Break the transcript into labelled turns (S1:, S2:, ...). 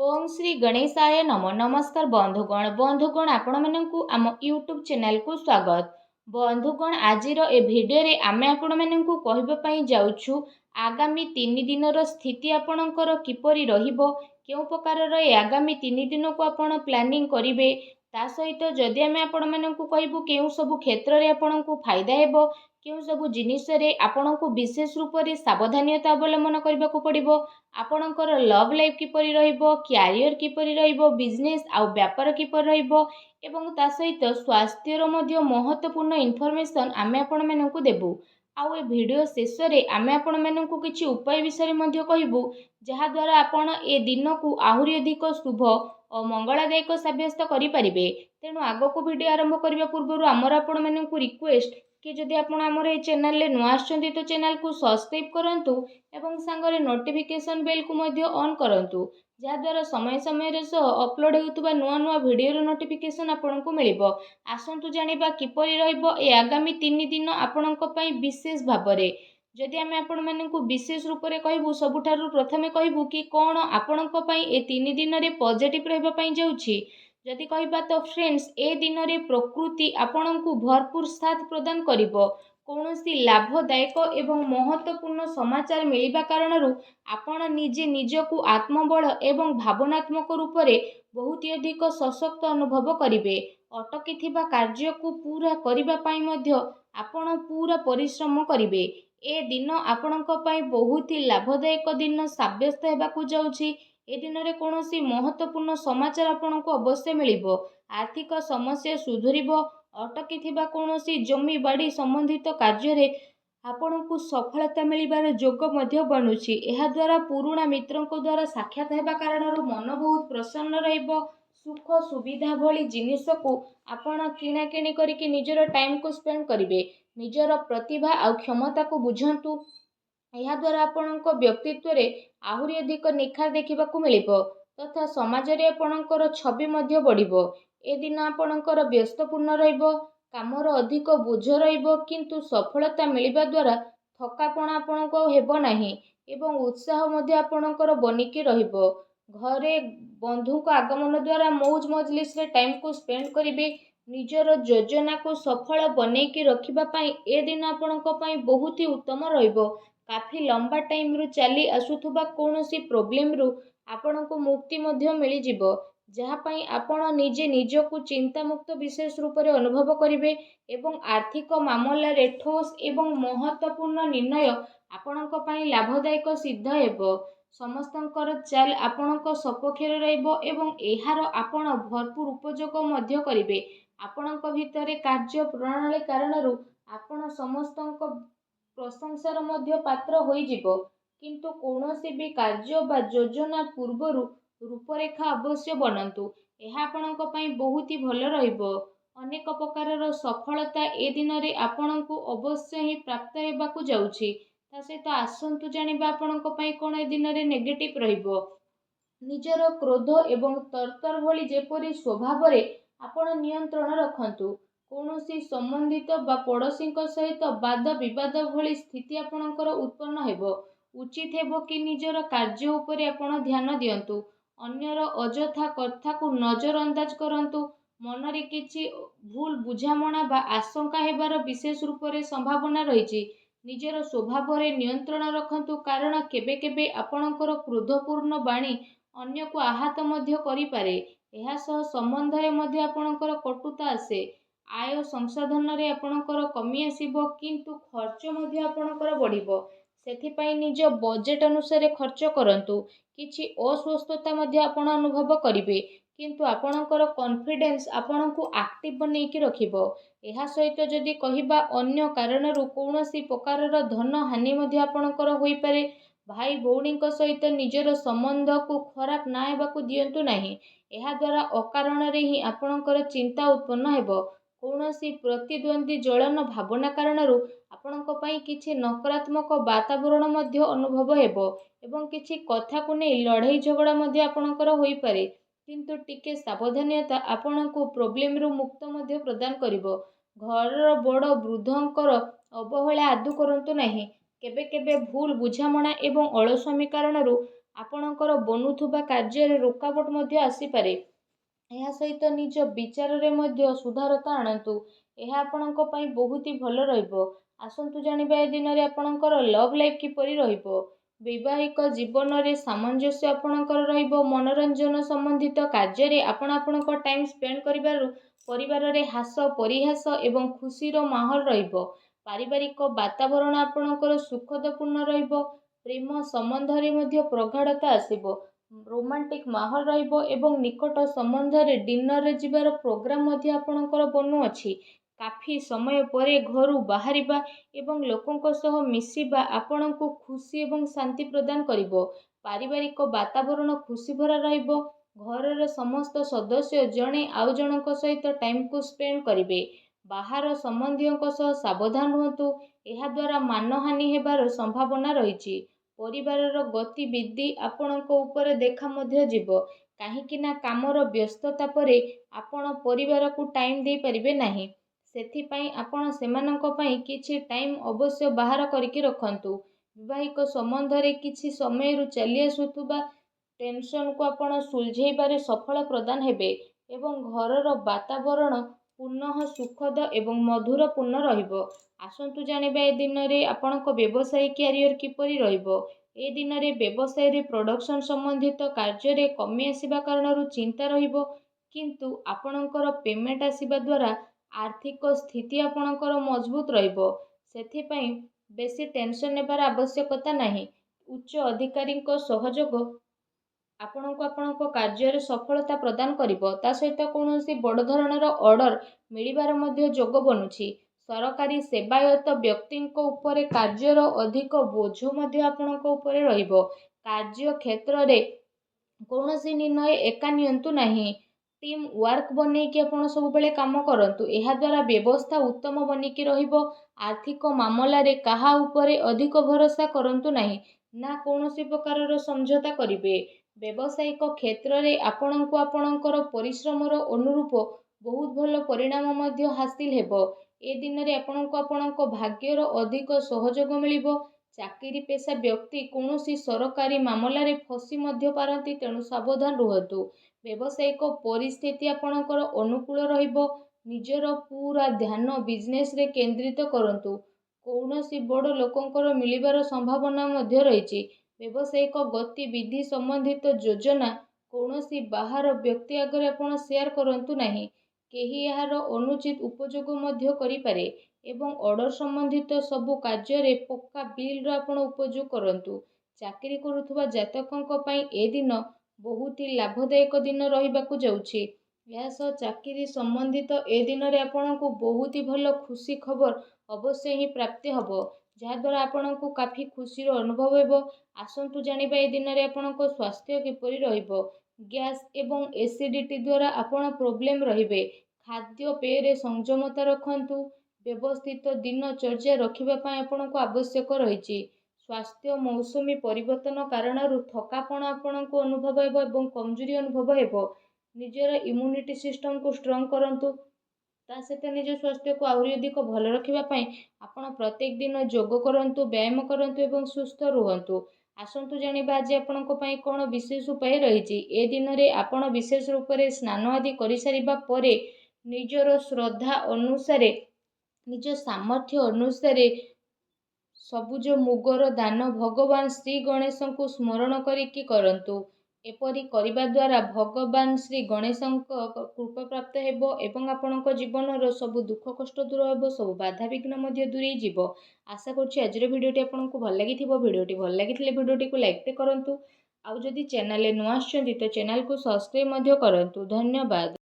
S1: ओम श्री गणेशाय नम नमस्कार बंधुगण आपण मानकु आम यूट्यूब चैनल को स्वागत। बंधुगण आजिर ए भिडियो रे आमे आपण मानकु कहबा पई जाउछु आगामी 3 दिनर स्थिति आपणकर किपरि रहिबो, केउ प्रकार ए आगामी 3 दिन को आपण प्लानिंग करिवे, ता सहित जदि आमे आपण मानकु कहबु केउ सब क्षेत्र रे आपणकु फायदा हेबो, केउ सब जिनिस रे आपणकु विशेष रूप रे सावधानता अवलंबन करबाकू पड़िबो, आपणकर लव लाइफ किपरि रहिबो, क्यारियर किपरि रहिबो, बिजनेस आउ व्यापार किपरि रहिबो एवं ता सहित स्वास्थ्यर मध्य महत्वपूर्ण इनफॉरमेशन आमे आपण मानकु देबु। आउ ए वीडियो शेष रे आमे आपण मानकु किछि उपाय विषय मध्य कहिबु, जहा द्वारा आपण ए दिन को आहुरी अधिक शुभ और मंगलदायक सब्यस्त करि परिबे। तेणु आगो को वीडियो आरंभ करबा पूर्व आमर आपण मानकु रिक्वेस्ट कि जदि आपण आमर ए चैनल ले नुआ आछंती तो चैनल को सब्सक्राइब करंतु एवं सांगरे नोटिफिकेशन बेल को मध्य ऑन करंतु, जहा द्वारा समय समय रे सो अपलोड हेउतबा नुआ नुआ वीडियो रो नोटिफिकेशन आपण को मिलिबो। आसंतु जानिबा किपरि रहइबो ए आगामी 3 दिन आपणक पई विशेष भाबरे। जदि आमे आपण मानकु विशेष रूप रे कहबु, सबुठारु प्रथमे कहबु कि कोन आपणक पई ए 3 दिन रे पॉजिटिव रहबा पई जाउछि। जदि कहबा तो फ्रेंड्स, ए दिन रे प्रकृति आपणकु भरपूर साथ प्रदान करिबो। कौनसी लाभदायक एवं महत्वपूर्ण समाचार मिलिबा कारणरू आपण निजे निजकु आत्मबल एवं भावनात्मक रूप से बहुत अधिक सशक्त अनुभव करिवे। अटकी थिबा कार्य को पूरा करिबा पई मध्य आपण पूरा परिश्रम करिवे। ए दिन आपणक पई बहुत ही लाभदायक दिन साब्यस्त हेबाकू जाउछि। ए दिन रे कौनसी महत्वपूर्ण समाचार आपणको अवश्य मिलिबो। आर्थिक समस्या सुधुरिबो। अटकी थिबा कौनसी जमी बाड़ी संबंधित कार्य रे आपणको सफलता मिलिबार जोग मध्य बनुछि। एहा द्वारा पुराणा मित्रंको द्वारा साक्षात हेबा कारणरू मन बहुत प्रसन्न रहिबो। सुख सुविधा भली जिनिस को आपण किणा किणी करिके निजर टाइम को स्पेंड करिवे। निजर प्रतिभा आ क्षमता को बुझंतु। यह द्वारा आपणको व्यक्तित्व रे आहुरी अधिक निखार देखिबाकू मिलिबो तथा समाज रे आपणकर छवि मध्य बढ़िबो। ए दिन आपणकर व्यस्तपूर्ण रहिबो, कामर अधिक बोझ रहिबो, किंतु सफलता मिलिबा द्वारा थकापण आपणको हेबो नाही एवं उत्साह मध्य आपणकर बनिकी रहिबो। घरे बंधु को आगमन द्वारा मौज मजलिस रे टाइम को स्पेंड करिवे। निजर योजना को सफल बनेकी रखिबा पई ए दिन आपणको पई बहुत ही उत्तम रहिबो। काफी लंबा टाइम रु चली आसुथुबा कौनसी प्रॉब्लम रु आपणको मुक्ति मध्य मिली जिवो, जहा पई आपण निजे निजकु चिंता मुक्त विशेष रूप रे अनुभव करिवे एवं आर्थिक मामला रे ठोस एवं महत्वपूर्ण निर्णय आपणको पई लाभदायक सिद्ध हेबो। समस्तंकर चाल आपणको सपक्षरे रहइबो एवं एहार आपण भरपूर उपयोग मध्य करिवे। आपणको भितरे कार्य प्रणाली कारणरू आपण समस्तंको प्रशंसार मध्य पात्र होई जिवो, किंतु कौनसी भी कार्य बा योजना पूर्वरु रूपरेखा अवश्य बनंतु। एहा आपणको पई बहुत ही भल रहिबो। अनेक प्रकारर सफलता ए दिन रे आपणको अवश्य ही प्राप्त हेबाकू जाउछि। ता सहित आसंतु जानिबा आपणको पई कोन ए दिन रे नेगेटिव रहिबो। निजर क्रोध एवं तरतर भली जेपरि स्वभाव रे आपण नियंत्रण रखंतु। कौनसी संबंधित बा पड़ोसी सहित वाद विवाद भली स्थिति आपणकर उत्पन्न हेबो। उचित हेबो कि निजर कार्य उपरे आपण ध्यान दियंतु। अन्यर अजथा कथा को नजर अंदाज करंतु। मन रे किछि भूल बुझामणा बा आशंका हेबार विशेष रूप रे संभावना रहिछि। निजर स्वभाव रे नियंत्रण रखंतु, कारण केबे केबे आपणकर क्रोधपूर्ण बाणी अन्य को आहत मध्य करि पारे। एहा सह संबंध रे मध्य आपणकर कटुता आसे। आय संसाधन रे आपणकर कमी आसीबो, किंतु खर्च मध्य आपणकर बढ़िबो। सेथिपाई निज बजेट अनुसार खर्च करंतु। किछि अस्वस्थता मध्य आपण अनुभव करिवे, किंतु आपणकर कॉन्फिडेंस आपणको एक्टिव बनेकी रखिबो। एहा सहित जदि कहिबा अन्य कारणरू कौनसी प्रकारर धन हानि मध्य आपणकर होई पारे। भाई भौणी सहित निजर संबंध को खराब ना हेबाकू दियंतु नाही। एहा द्वारा अकारण रे ही आपणकर चिंता उत्पन्न हेबो। कौनसी प्रतिद्वंदी जलन भावना कारणरू आपणको पई किछि नकारात्मक वातावरण मध्य अनुभव हेबो एवं किछि कथा को नै लड़ाई झगड़ा मध्य आपणकर होई पारे, किंतु टिके सावधानता आपणको प्रॉब्लम रु मुक्त मध्य प्रदान करिवो। घर बड़ वृद्धंकर अवहेला आदु करंतु नाही। केबे केबे भूल बुझामणा एवं अलस्वामी कारणरू ଆପଣଙ୍କର ବନୁଥିବା କାର୍ଯ୍ୟରେ ରୋକାବଟ ମଧ୍ୟ ଆସିପାରେ। ଏହା ସହିତ ନିଜ ବିଚାରରେ ମଧ୍ୟ ସୁଧାରତା ଆଣନ୍ତୁ। ଏହା ଆପଣଙ୍କ ପାଇଁ ବହୁତ ହି ଭଲ ରହିବ। ଆସନ୍ତୁ ଜାଣିବା ଏ ଦିନରେ ଆପଣଙ୍କର ଲଭ୍ ଲାଇଫ୍ କିପରି ରହିବ। ବୈବାହିକ ଜୀବନରେ ସାମଞ୍ଜସ୍ୟ ଆପଣଙ୍କର ରହିବ। ମନୋରଞ୍ଜନ ସମ୍ବନ୍ଧିତ କାର୍ଯ୍ୟରେ ଆପଣ ଆପଣଙ୍କ ଟାଇମ୍ ସ୍ପେଣ୍ଡ କରିବାରୁ ପରିବାରରେ ହାସ ପରିହାସ ଏବଂ ଖୁସିର ମାହୋଲ ରହିବ। ପାରିବାରିକ ବାତାବରଣ ଆପଣଙ୍କର ସୁଖଦପୂର୍ଣ୍ଣ ରହିବ। ପ୍ରେମ ସମ୍ବନ୍ଧରେ ମଧ୍ୟ ପ୍ରଗାଢ଼ତା ଆସିବ। ରୋମାଣ୍ଟିକ ମାହୋଲ ରହିବ ଏବଂ ନିକଟ ସମ୍ବନ୍ଧରେ ଡିନରରେ ଯିବାର ପ୍ରୋଗ୍ରାମ ମଧ୍ୟ ଆପଣଙ୍କର ବନୁଅଛି। କାଫି ସମୟ ପରେ ଘରୁ ବାହାରିବା ଏବଂ ଲୋକଙ୍କ ସହ ମିଶିବା ଆପଣଙ୍କୁ ଖୁସି ଏବଂ ଶାନ୍ତି ପ୍ରଦାନ କରିବ। ପାରିବାରିକ ବାତାବରଣ ଖୁସି ଭରା ରହିବ। ଘରର ସମସ୍ତ ସଦସ୍ୟ ଜଣେ ଆଉ ଜଣଙ୍କ ସହିତ ଟାଇମକୁ ସ୍ପେଣ୍ଡ କରିବେ। ବାହାର ସମ୍ବନ୍ଧୀୟଙ୍କ ସହ ସାବଧାନ ରୁହନ୍ତୁ। ଏହାଦ୍ୱାରା ମାନହାନି ହେବାର ସମ୍ଭାବନା ରହିଛି। ପରିବାରର ଗତିବିଧି ଆପଣଙ୍କ ଉପରେ ଦେଖା ମଧ୍ୟ ଯିବ। କାହିଁକି ନା କାମର ବ୍ୟସ୍ତତା ପରେ ଆପଣ ପରିବାରକୁ ଟାଇମ୍ ଦେଇପାରିବେ ନାହିଁ। ସେଥିପାଇଁ ଆପଣ ସେମାନଙ୍କ ପାଇଁ କିଛି ଟାଇମ୍ ଅବଶ୍ୟ ବାହାର କରିକି ରଖନ୍ତୁ। ବୈବାହିକ ସମ୍ବନ୍ଧରେ କିଛି ସମୟରୁ ଚାଲି ଆସୁଥିବା ଟେନସନକୁ ଆପଣ ସୁଲଝେଇବାରେ ସଫଳ ପ୍ରଦାନ ହେବେ ଏବଂ ଘରର ବାତାବରଣ ପୁନଃ ସୁଖଦ ଏବଂ ମଧୁରପୂର୍ଣ୍ଣ ରହିବ। ଆସନ୍ତୁ ଜାଣିବା ଏ ଦିନରେ ଆପଣଙ୍କ ବ୍ୟବସାୟିକ କ୍ୟାରିୟର କିପରି ରହିବ। ଏ ଦିନରେ ବ୍ୟବସାୟରେ ପ୍ରଡକ୍ସନ ସମ୍ବନ୍ଧିତ କାର୍ଯ୍ୟରେ କମି ଆସିବା କାରଣରୁ ଚିନ୍ତା ରହିବ, କିନ୍ତୁ ଆପଣଙ୍କର ପେମେଣ୍ଟ ଆସିବା ଦ୍ୱାରା ଆର୍ଥିକ ସ୍ଥିତି ଆପଣଙ୍କର ମଜବୁତ ରହିବ। ସେଥିପାଇଁ ବେଶୀ ଟେନସନ ନେବାର ଆବଶ୍ୟକତା ନାହିଁ। ଉଚ୍ଚ ଅଧିକାରୀଙ୍କ ସହଯୋଗ ଆପଣଙ୍କୁ ଆପଣଙ୍କ କାର୍ଯ୍ୟରେ ସଫଳତା ପ୍ରଦାନ କରିବ। ତା ସହିତ କୌଣସି ବଡ଼ ଧରଣର ଅର୍ଡର ମିଳିବାର ମଧ୍ୟ ଯୋଗ ବନୁଛି। ସରକାରୀ ସେବାୟତ ବ୍ୟକ୍ତିଙ୍କ ଉପରେ କାର୍ଯ୍ୟର ଅଧିକ ବୋଝ ମଧ୍ୟ ଆପଣଙ୍କ ଉପରେ ରହିବ। କାର୍ଯ୍ୟ କ୍ଷେତ୍ରରେ କୌଣସି ନିର୍ଣ୍ଣୟ ଏକା ନିଅନ୍ତୁ ନାହିଁ। ଟିମ୍ ୱାର୍କ ବନେଇକି ଆପଣ ସବୁବେଳେ କାମ କରନ୍ତୁ। ଏହାଦ୍ୱାରା ବ୍ୟବସ୍ଥା ଉତ୍ତମ ବନିକି ରହିବ। ଆର୍ଥିକ ମାମଲାରେ କାହା ଉପରେ ଅଧିକ ଭରସା କରନ୍ତୁ ନାହିଁ, ନା କୌଣସି ପ୍ରକାରର ସମଝୋତା କରିବେ। ବ୍ୟବସାୟିକ କ୍ଷେତ୍ରରେ ଆପଣଙ୍କୁ ଆପଣଙ୍କର ପରିଶ୍ରମର ଅନୁରୂପ ବହୁତ ଭଲ ପରିଣାମ ମଧ୍ୟ ହାସିଲ ହେବ। ଏ ଦିନରେ ଆପଣଙ୍କୁ ଆପଣଙ୍କ ଭାଗ୍ୟର ଅଧିକ ସହଯୋଗ ମିଳିବ। ଚାକିରି ପେଶା ବ୍ୟକ୍ତି କୌଣସି ସରକାରୀ ମାମଲାରେ ଫସି ମଧ୍ୟ ପାରନ୍ତି, ତେଣୁ ସାବଧାନ ରୁହନ୍ତୁ। ବ୍ୟବସାୟିକ ପରିସ୍ଥିତି ଆପଣଙ୍କର ଅନୁକୂଳ ରହିବ। ନିଜର ପୁରା ଧ୍ୟାନ ବିଜନେସରେ କେନ୍ଦ୍ରିତ କରନ୍ତୁ। କୌଣସି ବଡ଼ ଲୋକଙ୍କର ମିଳିବାର ସମ୍ଭାବନା ମଧ୍ୟ ରହିଛି। ବ୍ୟବସାୟିକ ଗତିବିଧି ସମ୍ବନ୍ଧିତ ଯୋଜନା କୌଣସି ବାହାର ବ୍ୟକ୍ତି ଆଗରେ ଆପଣ ସେୟାର କରନ୍ତୁ ନାହିଁ। କେହି ଏହାର ଅନୁଚିତ ଉପଯୋଗ ମଧ୍ୟ କରିପାରେ ଏବଂ ଅର୍ଡର ସମ୍ବନ୍ଧିତ ସବୁ କାର୍ଯ୍ୟରେ ପକ୍କା ବିଲ୍ର ଆପଣ ଉପଯୋଗ କରନ୍ତୁ। ଚାକିରି କରୁଥିବା ଜାତକଙ୍କ ପାଇଁ ଏ ଦିନ ବହୁତ ହି ଲାଭଦାୟକ ଦିନ ରହିବାକୁ ଯାଉଛି। ଏହା ସହ ଚାକିରି ସମ୍ବନ୍ଧିତ ଏ ଦିନରେ ଆପଣଙ୍କୁ ବହୁତ ହି ଭଲ ଖୁସି ଖବର ଅବଶ୍ୟ ହିଁ ପ୍ରାପ୍ତି ହେବ, ଯାହାଦ୍ୱାରା ଆପଣଙ୍କୁ କାଫି ଖୁସିର ଅନୁଭବ ହେବ। ଆସନ୍ତୁ ଜାଣିବା ଏ ଦିନରେ ଆପଣଙ୍କ ସ୍ୱାସ୍ଥ୍ୟ କିପରି ରହିବ। ଗ୍ୟାସ୍ ଏବଂ ଏସିଡିଟି ଦ୍ୱାରା ଆପଣ ପ୍ରୋବ୍ଲେମ ରହିବେ। ଖାଦ୍ୟପେୟରେ ସଂଯମତା ରଖନ୍ତୁ। ବ୍ୟବସ୍ଥିତ ଦିନଚର୍ଯ୍ୟା ରଖିବା ପାଇଁ ଆପଣଙ୍କୁ ଆବଶ୍ୟକ ରହିଛି। ସ୍ୱାସ୍ଥ୍ୟ ମୌସୁମୀ ପରିବର୍ତ୍ତନ କାରଣରୁ ଥକାପଣ ଆପଣଙ୍କୁ ଅନୁଭବ ହେବ ଏବଂ କମଜୋରି ଅନୁଭବ ହେବ। ନିଜର ଇମ୍ୟୁନିଟି ସିଷ୍ଟମକୁ ଷ୍ଟ୍ରଙ୍ଗ କରନ୍ତୁ। ତା ସହିତ ନିଜ ସ୍ୱାସ୍ଥ୍ୟକୁ ଆହୁରି ଅଧିକ ଭଲ ରଖିବା ପାଇଁ ଆପଣ ପ୍ରତ୍ୟେକ ଦିନ ଯୋଗ କରନ୍ତୁ, ବ୍ୟାୟାମ କରନ୍ତୁ ଏବଂ ସୁସ୍ଥ ରୁହନ୍ତୁ। ଆସନ୍ତୁ ଜାଣିବା ଆଜି ଆପଣଙ୍କ ପାଇଁ କ'ଣ ବିଶେଷ ଉପାୟ ରହିଛି। ଏ ଦିନରେ ଆପଣ ବିଶେଷ ରୂପରେ ସ୍ନାନ ଆଦି କରିସାରିବା ପରେ ନିଜର ଶ୍ରଦ୍ଧା ଅନୁସାରେ, ନିଜ ସାମର୍ଥ୍ୟ ଅନୁସାରେ ସବୁଜ ମୁଗର ଦାନ ଭଗବାନ ଶ୍ରୀ ଗଣେଶଙ୍କୁ ସ୍ମରଣ କରିକି କରନ୍ତୁ। ଏପରି କରିବା ଦ୍ୱାରା ଭଗବାନ ଶ୍ରୀ ଗଣେଶଙ୍କ କୃପା ପ୍ରାପ୍ତ ହେବ ଏବଂ ଆପଣଙ୍କ ଜୀବନର ସବୁ ଦୁଃଖ କଷ୍ଟ ଦୂର ହେବ, ସବୁ ବାଧାବିଘ୍ନ ମଧ୍ୟ ଦୂରେଇ ଯିବ। ଆଶା କରୁଛି ଆଜିର ଭିଡ଼ିଓଟି ଆପଣଙ୍କୁ ଭଲ ଲାଗିଥିବ। ଭିଡ଼ିଓଟି ଭଲ ଲାଗିଥିଲେ ଭିଡ଼ିଓଟିକୁ ଲାଇକ୍ କରନ୍ତୁ। ଆଉ ଯଦି ଚ୍ୟାନେଲରେ ନୂଆ ଆସିଛନ୍ତି ତ ଚ୍ୟାନେଲକୁ ସବସ୍କ୍ରାଇବ୍ ମଧ୍ୟ କରନ୍ତୁ। ଧନ୍ୟବାଦ।